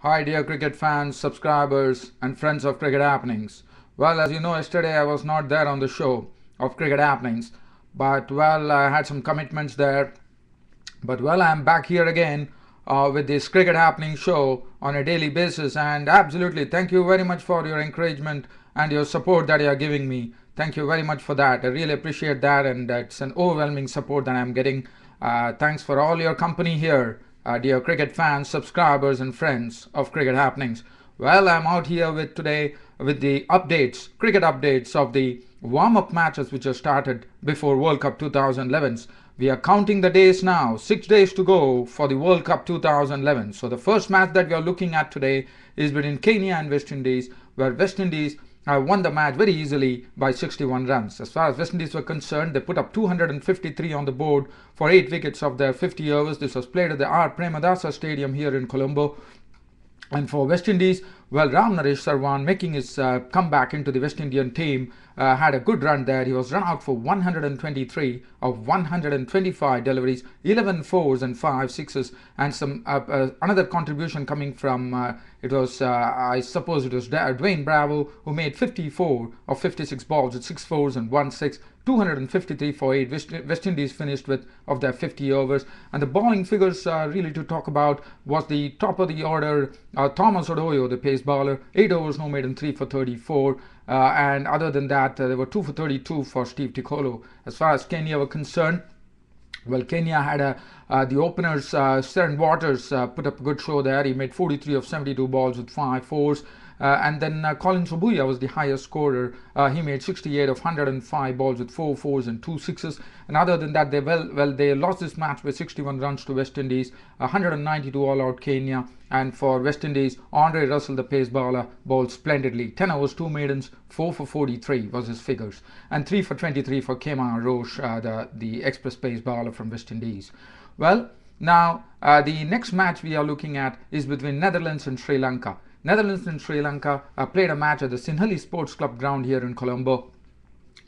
Hi dear cricket fans, subscribers and friends of Cricket Happenings. Well, as you know, yesterday I was not there on the show of Cricket Happenings, but I had some commitments there. But I'm back here again with this Cricket Happening show on a daily basis, and absolutely thank you very much for your encouragement and your support that you are giving me. Thank you very much for that. I really appreciate that, and it's an overwhelming support that I'm getting. Thanks for all your company here, dear cricket fans, subscribers, and friends of Cricket Happenings. Well, I'm out here with today with the updates, cricket updates of the warm-up matches which have started before World Cup 2011. We are counting the days now, 6 days to go for the World Cup 2011. So the first match that we are looking at today is between Kenya and West Indies, where West Indies won the match very easily by 61 runs. As far as West Indies were concerned, they put up 253 on the board for 8 wickets of their 50 overs. This was played at the R. Premadasa Stadium here in Colombo. And for West Indies, well, ramnaresh Sarwan, making his comeback into the West Indian team, had a good run there. He was run out for 123 of 125 deliveries, 11 fours and 5 sixes, and some another contribution coming from I suppose it was Dwayne Bravo, who made 54 of 56 balls with 6 fours and 1 6. 253 for 8. West Indies finished with of their 50 overs. And the bowling figures really to talk about was the top of the order, Thomas Odoyo, the pace bowler, 8 overs, no maiden, 3 for 34. And other than that, there were 2 for 32 for Steve Tikolo. As far as Kenya were concerned, well, Kenya had the openers, Seren Waters, put up a good show there. He made 43 of 72 balls with 5 fours. And then Colin Subuya was the highest scorer. He made 68 of 105 balls with 4 fours and 2 sixes. And other than that, they lost this match by 61 runs to West Indies, 192 all out Kenya. And for West Indies, Andre Russell, the pace bowler, bowled splendidly. 10 overs, 2 maidens, 4 for 43 was his figures. And 3 for 23 for Kema Roche, the express pace bowler from West Indies. Well, now the next match we are looking at is between Netherlands and Sri Lanka. Netherlands and Sri Lanka played a match at the Sinhalli Sports Club ground here in Colombo.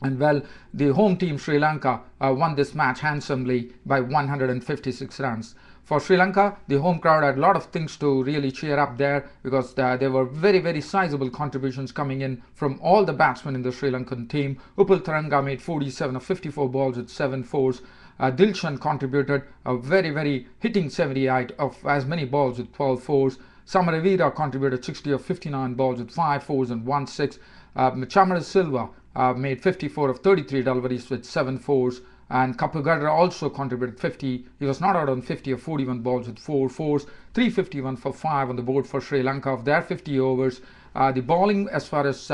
And well, the home team Sri Lanka won this match handsomely by 156 runs. For Sri Lanka, the home crowd had a lot of things to really cheer up there, because there were very sizable contributions coming in from all the batsmen in the Sri Lankan team. Upul Taranga made 47 of 54 balls with 7 fours. Dilshan contributed a very hitting 78 of as many balls with 12 fours. Samaravira contributed 60 of 59 balls with 5 fours and 1 6. Chamara Silva made 54 of 33 deliveries with 7 fours. And Kapugadra also contributed 50. He was not out on 50 of 41 balls with 4 fours. 351 for 5 on the board for Sri Lanka of their 50 overs. The bowling, as far as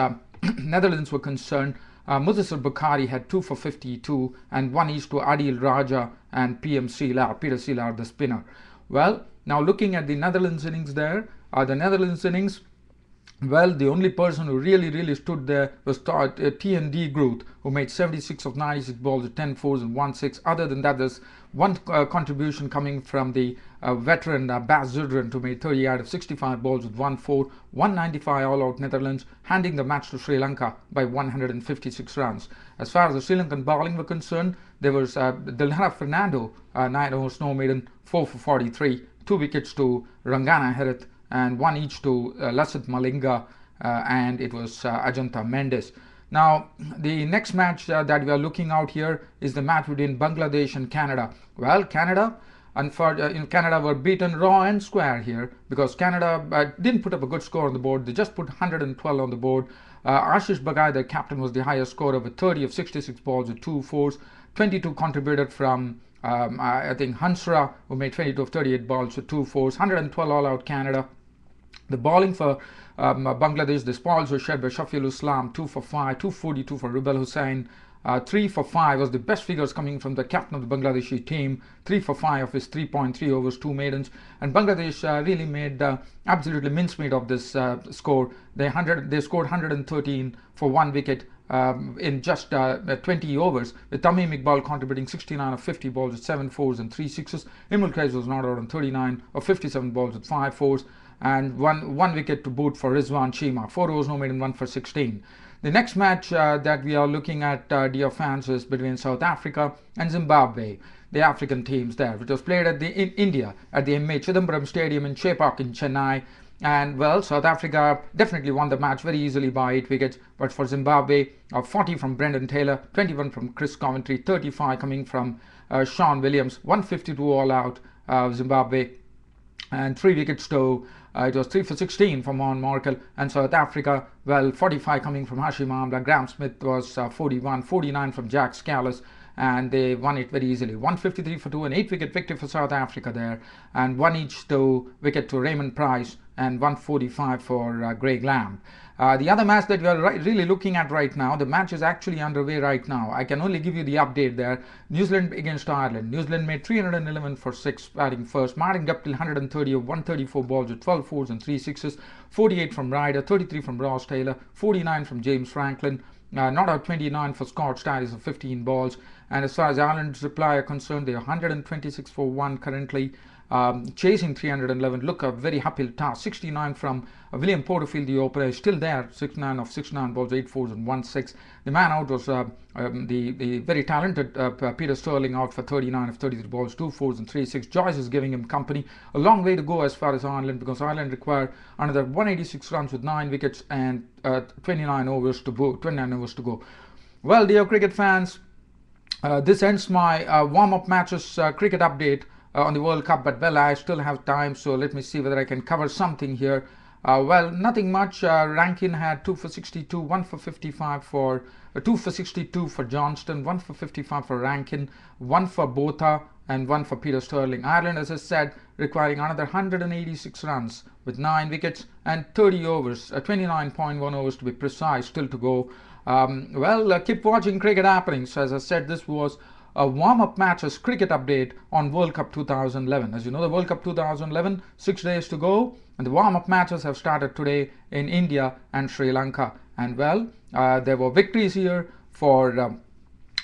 Netherlands were concerned, Mudassir Bukhari had 2 for 52 and 1 each to Adil Raja and Peter Seelar, the spinner. Well, now looking at the Netherlands innings there, the Netherlands innings, well, the only person who really stood there was T&D Groot, who made 76 of 96 balls with 10 fours and 1 6. Other than that, there's one contribution coming from the veteran Bas Zudran, who made 30 out of 65 balls with 1 4, 195 all out Netherlands, handing the match to Sri Lanka by 156 runs. As far as the Sri Lankan bowling were concerned, there was Dilhara Fernando, 9 overs, no maiden, 4 for 43, 2 wickets to Rangana Herath, and 1 each to Lasith Malinga, and it was Ajanta Mendes. Now, the next match that we are looking out here is the match between Bangladesh and Canada. Well, Canada were beaten raw and square here, because Canada didn't put up a good score on the board. They just put 112 on the board. Ashish Bagai, the captain, was the highest scorer with 30 of 66 balls with 2 fours. 22 contributed from I think Hansra, who made 22 of 38 balls with 2 fours. 112 all out Canada. The bowling for Bangladesh, the spoils were shared by Shafiul Islam, 2 for 5, 242 for Rubel Hussain, 3 for 5 was the best figures coming from the captain of the Bangladeshi team, 3 for 5 of his 3.3 overs, 2 maidens. And Bangladesh really made absolutely mincemeat of this score. They scored 113 for 1 wicket in just 20 overs, with Tamim Iqbal contributing 69 of 50 balls with 7 fours and 3 sixes. Imul Kais was not out on 39 of 57 balls with 5 fours, and one wicket to boot for Rizwan Chima. 4 overs, no maiden, 1 for 16. The next match that we are looking at, dear fans, is between South Africa and Zimbabwe, the African teams there, which was played at in India at the M.A. Chidambaram Stadium in Chepauk in Chennai. And well, South Africa definitely won the match very easily by 8 wickets. But for Zimbabwe, 40 from Brendan Taylor, 21 from Chris Coventry, 35 coming from Sean Williams, 152 all out Zimbabwe, and 3 wickets to it was 3 for 16 from Mon Markel. And South Africa, well, 45 coming from Hashim Amla. Graham Smith was 41, 49 from Jack Scalise, and they won it very easily. 153 for 2, an 8 wicket victory for South Africa there, and 1 each to wicket to Raymond Price, and 145 for Greg Lamb. The other match that we are really looking at right now, the match is actually underway right now. I can only give you the update there. New Zealand against Ireland. New Zealand made 311 for 6 batting first. Martin Guptill 130 of 134 balls with 12 fours and 3 sixes. 48 from Ryder, 33 from Ross Taylor, 49 from James Franklin. Not out 29 for Scott Styris of 15 balls. And as far as Ireland's reply are concerned, they are 126 for 1 currently. Chasing 311. Look, a very uphill task. 69 from William Porterfield, the opener, is still there. 69 of 69 balls, 8 fours and 1 6. The man out was the very talented Peter Sterling, out for 39 of 33 balls, 2 fours and 3 6. Joyce is giving him company. A long way to go as far as Ireland, because Ireland require another 186 runs with 9 wickets and 29 overs to go. Well, dear cricket fans, this ends my warm-up matches cricket update on the World Cup, but well, I still have time, so let me see whether I can cover something here. Well, nothing much. Rankin had 2 for 62, 1 for 55 for 2 for 62 for Johnston, 1 for 55 for Rankin, 1 for Botha, and 1 for Peter Sterling. Ireland, as I said, requiring another 186 runs with 9 wickets and 30 overs, 29.1 overs to be precise, still to go. Well, keep watching Cricket Happenings. As I said, this was a warm-up matches cricket update on World Cup 2011. As you know, the World Cup 2011, 6 days to go, and the warm-up matches have started today in India and Sri Lanka. And well, there were victories here for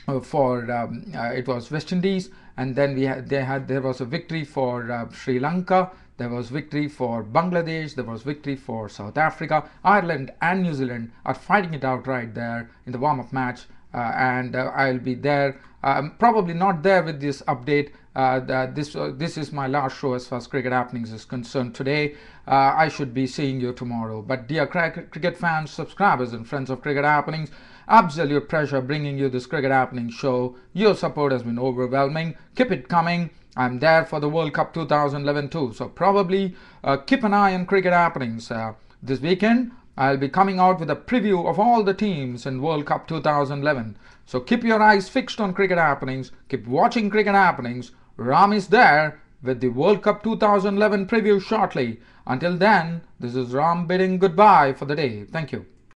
it was West Indies, and then there was a victory for Sri Lanka. There was victory for Bangladesh. There was victory for South Africa. Ireland and New Zealand are fighting it out right there in the warm-up match. And I'll be there. Probably not there with this update. This is my last show as far as Cricket Happenings is concerned today. I should be seeing you tomorrow. But dear cricket fans, subscribers and friends of Cricket Happenings, absolute pleasure bringing you this Cricket Happenings show. Your support has been overwhelming. Keep it coming. I'm there for the World Cup 2011 too. So probably keep an eye on Cricket Happenings. This weekend, I'll be coming out with a preview of all the teams in World Cup 2011. So keep your eyes fixed on Cricket Happenings. Keep watching Cricket Happenings. Ram is there with the World Cup 2011 preview shortly. Until then, this is Ram bidding goodbye for the day. Thank you.